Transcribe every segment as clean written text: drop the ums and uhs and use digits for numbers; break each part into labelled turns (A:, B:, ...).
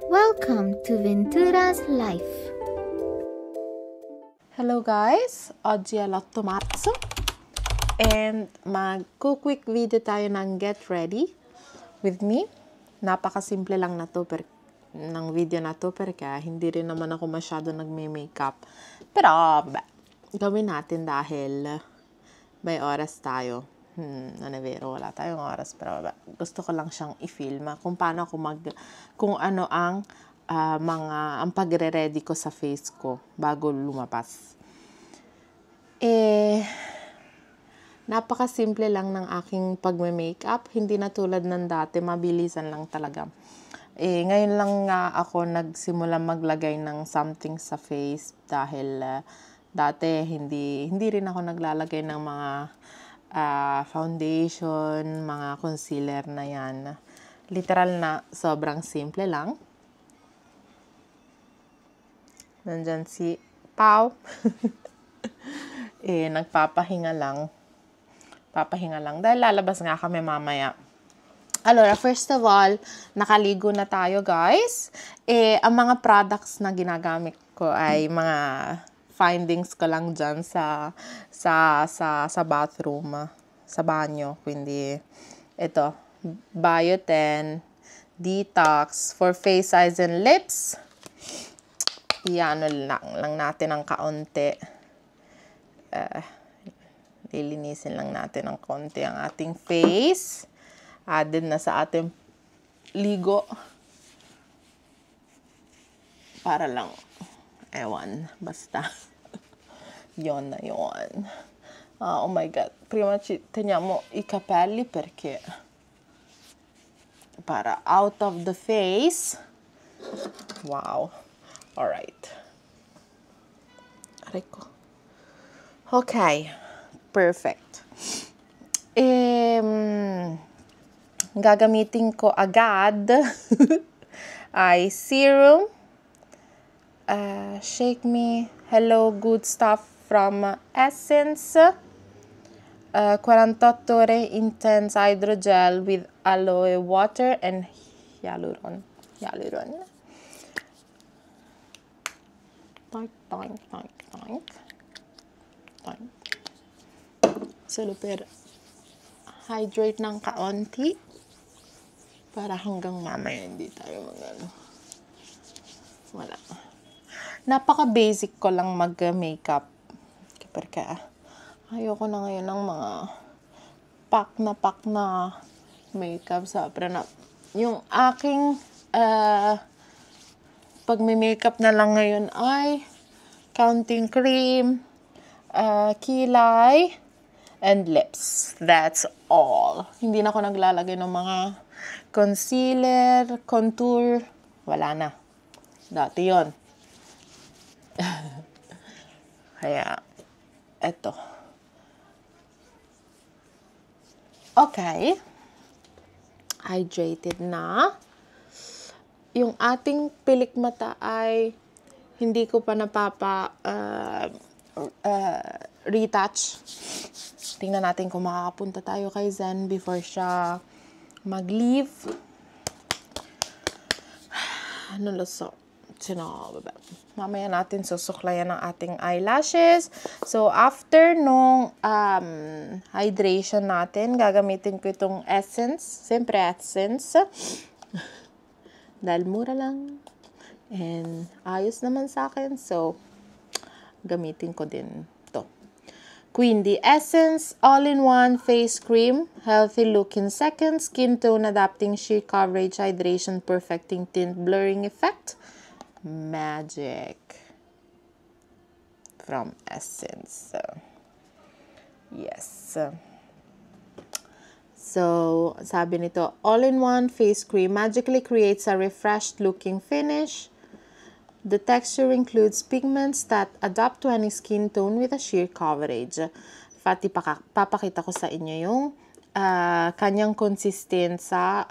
A: Welcome to Ventura's Life.
B: Hello guys, oggi è l'8 marzo and mag-quick video tayo ng get ready with me. Napakasimple lang na to ng video na to perché hindi rin naman ako masyado nagme-makeup. Pero, gawin natin dahil may oras tayo. Non è vero, wala tayong oras, pero gusto ko lang siyang i-film kung paano ako kung ano ang ang pagre-ready ko sa face ko bago lumabas. Napakasimple lang ng aking pagme-makeup, hindi na tulad ng dati, mabilisan lang talaga. Ngayon lang nga ako nagsimula maglagay ng something sa face dahil dati hindi rin ako naglalagay ng mga foundation, mga concealer na yan. Literal na sobrang simple lang. Nandyan si Pau. Nagpapahinga lang. Papahinga lang. Dahil lalabas nga kami mamaya. Allora, first of all, nakaligo na tayo guys. Ang mga products na ginagamit ko ay mga findings ko lang dyan sa bathroom, sa banyo. Kundi, ito, Biotin, Detox, for face, eyes, and lips. Iano lang natin ng kaunti. Lilinisin lang natin ng konti ang ating face. Added na sa ating ligo. Para lang, ewan, basta. Yon na yon. Oh my god, prima ci teniamo I capelli perché para out of the face. Wow. All right. Ecco. Okay, perfect. Gagamitin ko agad ay serum. Shake Me Hello Good Stuff from Essence. 48 ore intense hydrogel with aloe water and hyaluron. Toink. Solo per hydrate ng kaunti para hanggang mamaya hindi tayo wala. Napaka-basic ko lang mag-makeup. Perché ayoko na ngayon ng mga pack na makeup. Yung aking pag-makeup na lang ngayon ay counting cream, kilay, and lips. That's all. Hindi na ako naglalagay ng mga concealer, contour. Wala na. Dati yun. Kaya, eto. Okay. Hydrated na. Yung ating pilik mata ay hindi ko pa retouch. Tingnan natin kung makakapunta tayo kay Zen before siya mag-leave. Mamaya natin susuklayan ang ating eyelashes. So, after nung hydration natin, gagamitin ko itong Essence. Siyempre, Essence. Dahil mura lang. And ayos naman sa akin. So, gamitin ko din to. Quindi, Essence All-in-One Face Cream. Healthy look in seconds. Skin tone adapting sheer coverage, hydration, perfecting tint blurring effect. Magic from Essence. Yes. So, sabi nito, all-in-one face cream magically creates a refreshed looking finish. The texture includes pigments that adapt to any skin tone with a sheer coverage. Infatti, papakita ko sa inyo yung kanyang konsistensya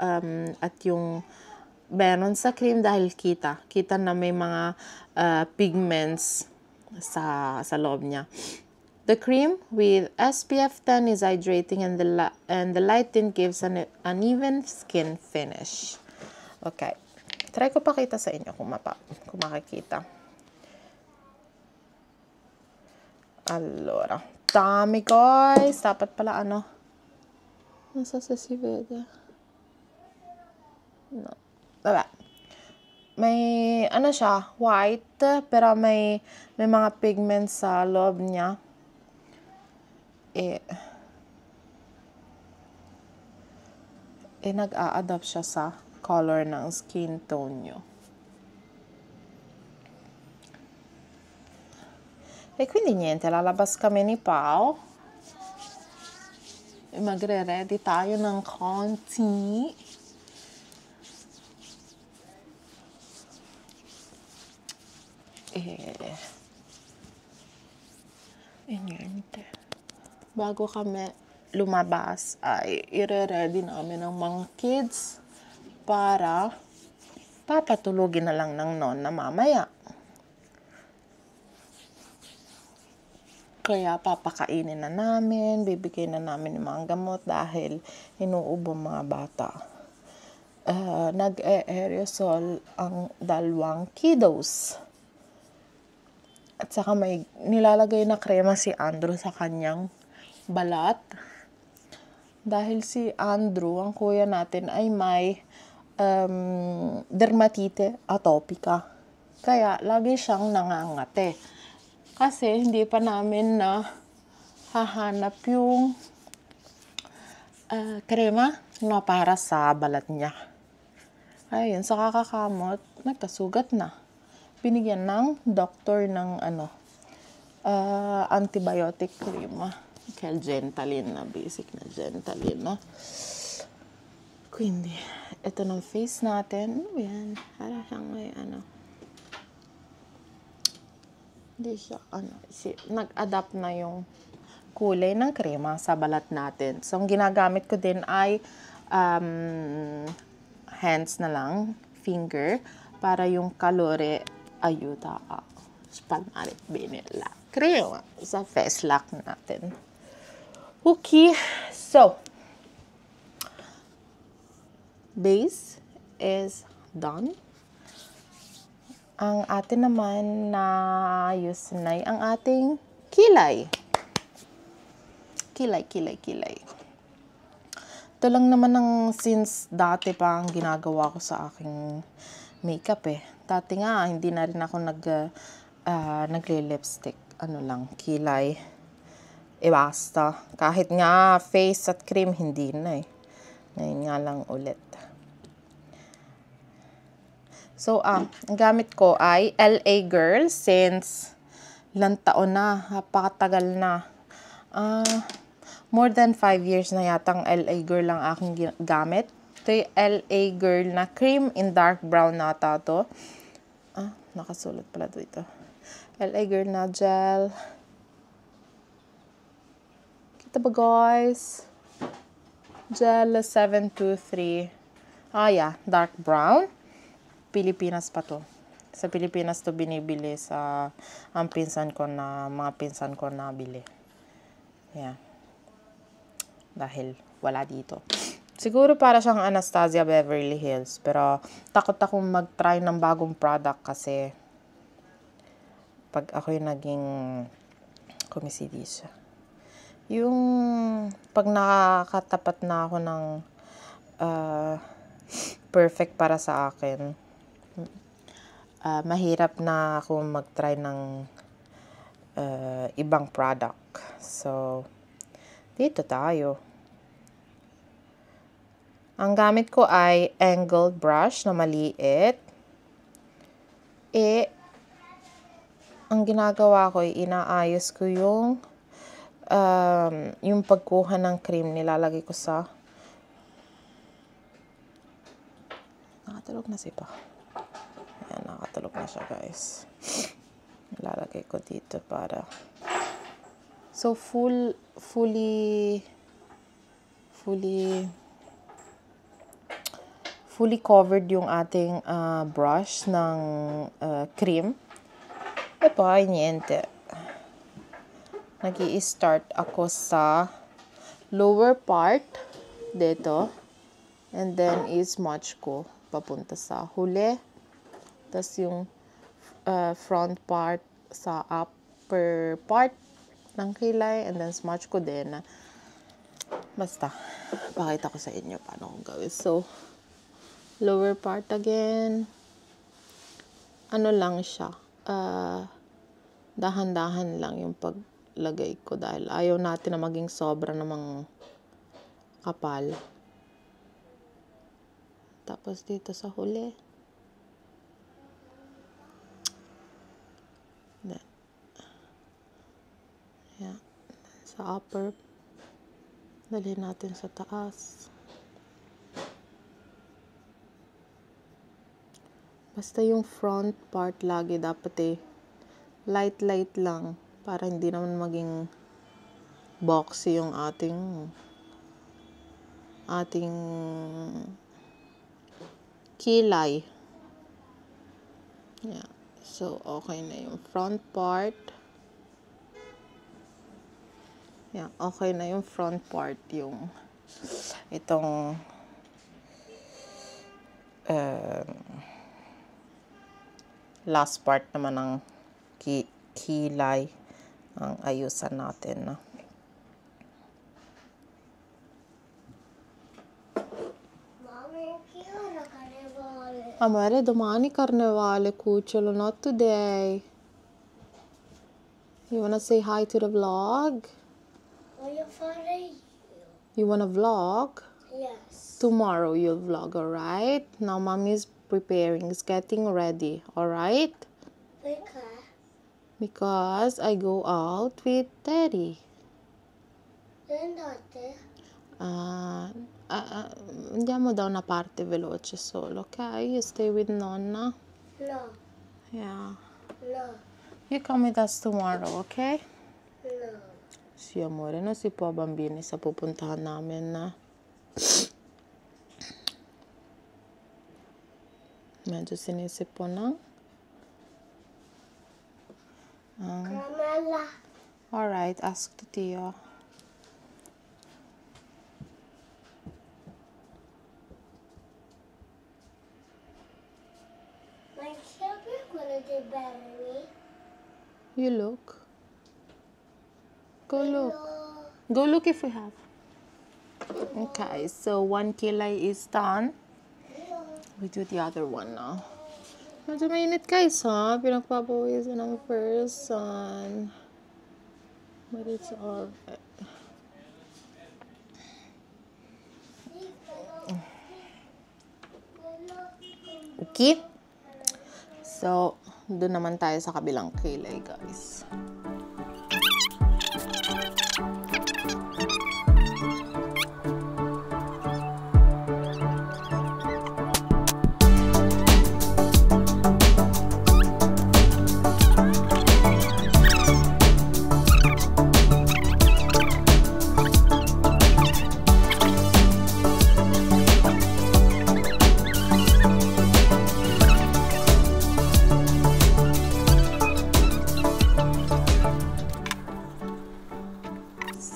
B: at yung meron sa cream dahil kita na may mga pigments sa loob niya. The cream with SPF 10 is hydrating and the light tint gives an uneven skin finish. Okay. Try ko pakita sa inyo kung makikita. Allora, dami guys. Dapat pala nasa sa si Veda. No. Diba? May, siya, white, pero may mga pigments sa loob niya. Nag-a-adapt siya sa color ng skin tone nyo. Quindi niente, lalabas kami ni Pao. Magre-ready tayo ng konti. Niente. Bago kami lumabas ay ire-ready namin ang mga kids para papatulugin na lang ng nonna mamaya. Kaya papakainin na namin, bibigay na namin yung mga gamot dahil inuubo mga bata. Nag-aerosol ang 2 kiddos. At saka may nilalagay na krema si Andrew sa kanyang balat. Dahil si Andrew, ang kuya natin, ay may dermatite atopica. Kaya lagi siyang nangangate. Kasi hindi pa namin na hahanap yung krema na para sa balat niya. Ayun, sa kakakamot, nagkasugat na. Binigyan ng doktor ng antibiotic cream. Kaya Gentalin na, basic na Gentalin na. Quindi, ito ng face natin. Yan, para siyang may hindi siya, nag-adapt na yung kulay ng krema sa balat natin. So, ang ginagamit ko din ay hands na lang, finger, para yung kalore ayuda spalmare bene la crema sa face lock natin. Okay, so base is done. Ang atin naman na ayos na ang ating kilay. Kilay. Ito lang naman ang since dati pa ang ginagawa ko sa aking makeup Dati nga, hindi na rin ako nagle-lipstick. Kilay. Basta. Kahit nga face at cream, hindi na Ngayon nga lang ulit. So, ang gamit ko ay LA Girl since ilang taon na. Napakatagal na. More than 5 years na yatang LA Girl lang aking gamit. Ito yung LA Girl na cream in dark brown nata to. Nakasulat pala dito. LA Girl na gel. Kita ba guys? Gel 723. Yeah, dark brown. Pilipinas pa to. Sa Pilipinas to binibili sa mga pinsan ko nabili. Yeah. Dahil wala dito. Siguro para siyang Anastasia Beverly Hills. Pero takot akong mag-try ng bagong product kasi pag ako'y naging kumisidis siya. Yung pag nakakatapat na ako ng perfect para sa akin, mahirap na ako mag-try ng ibang product. So, dito tayo. Ang gamit ko ay angled brush na maliit. Ang ginagawa ko ay inaayos ko yung pagkuha ng cream. Nilalagay ko sa nakatulog na siya Ayan, nakatulog na siya guys. Nilalagay ko dito para so fully covered yung ating brush ng cream. Poi niente. Nag-i-start ako sa lower part dito and then is smudge ko papunta sa huli. Tapos yung front part sa upper part ng kilay. And then smudge ko din. Basta, pakita ko sa inyo paano kong gawin. So, lower part again. Ano lang siya. Dahan-dahan lang yung paglagay ko dahil ayaw natin na maging sobra namang kapal. Tapos dito sa huli. Then, yeah. Sa upper. Dalhin natin sa taas. Basta yung front part lagi dapat light lang para hindi naman maging boxy yung ating kilay. Yeah. So, okay na yung front part. Yeah, okay na yung front part. Yung itong last part naman ng kilay ang ayusan natin. Amore, domani carnevale, cucciolo, not today. You wanna say hi to the vlog? You wanna vlog?
C: Yes.
B: Tomorrow you'll vlog, alright? Now mommy is preparing, is getting ready, alright? Because I go out with Daddy. Andiamo da una parte veloce solo, ok? You stay with nonna.
C: No.
B: Yeah.
C: No.
B: You come with us tomorrow, okay?
C: No.
B: Sì, amore, non si può bambini sa pupuntahan namin na. Medyo sinisipon na.
C: Carmela.
B: Alright, ask to Tio.
C: My children gonna do better than me.
B: You look. Go look.
C: No.
B: Go look if we have. Okay, so 1 kilay is done. We do the other one now. Medyo mainit guys, ha? Pinagpapawisan ng person. But it's alright. Okay? So, doon naman tayo sa kabilang kilay, guys.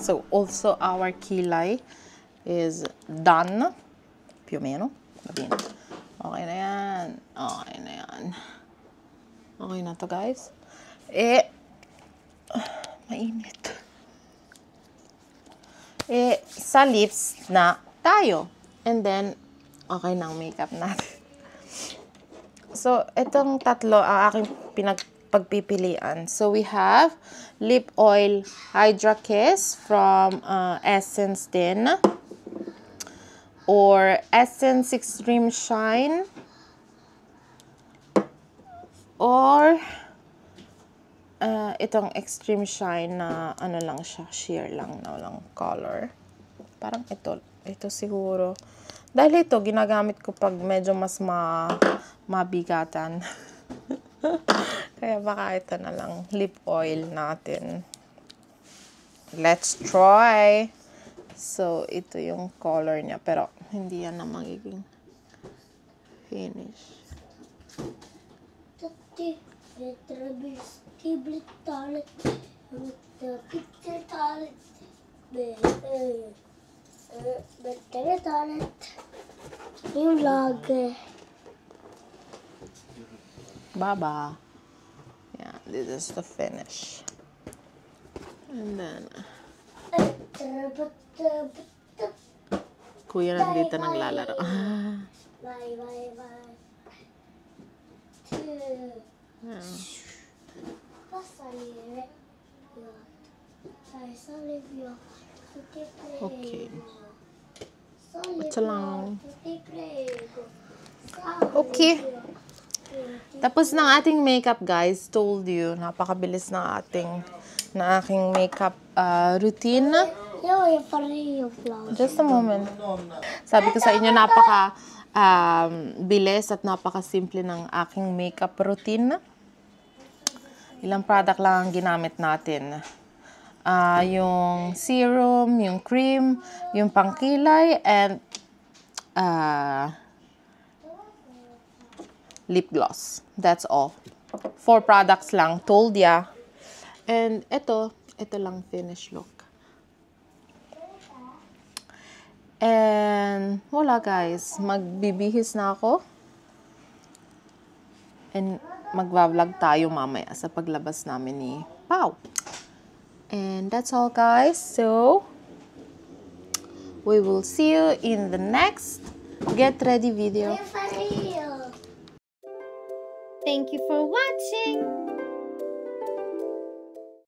B: So, also our kilay is done. Più o meno. Va bene. Okay na yan. Okay na yan. Okay na to, guys. Mainit. Sa lips na tayo. And then, okay na ang makeup natin. So, itong tatlo ang aking pagpipilian. So, we have lip oil Hydra Kiss from Essence din. Or Essence Extreme Shine. Or itong Extreme Shine na ano lang siya, sheer lang na walang color. Parang ito siguro. Dahil ito, ginagamit ko pag medyo mas mabigatan. Kaya baka ito na lang, lip oil natin. Let's try. So, ito yung color niya. Pero, hindi yan na magiging finish.
C: Yung vlog.
B: Baba. Yeah, this is the finish. And then, kuya nandito naglalaro.
C: Bye, bye, bye. Vad säger jag?
B: Okay. Ito lang. Okay. Tapos ng ating makeup, guys. Told you, napakabilis na aking makeup routine. Just a moment. Sabi ko sa inyo, bilis at napaka-simple ng aking makeup routine. Ilang product lang ang ginamit natin. Yung serum, yung cream, yung pangkilay, and lip gloss. That's all. 4 products lang. Told ya. And ito lang finish look. And wala, guys. Magbibihis na ako. And magva-vlog tayo mamaya sa paglabas namin ni Pau. And that's all, guys. So, we will see you in the next Get Ready video.
A: Thank you for watching.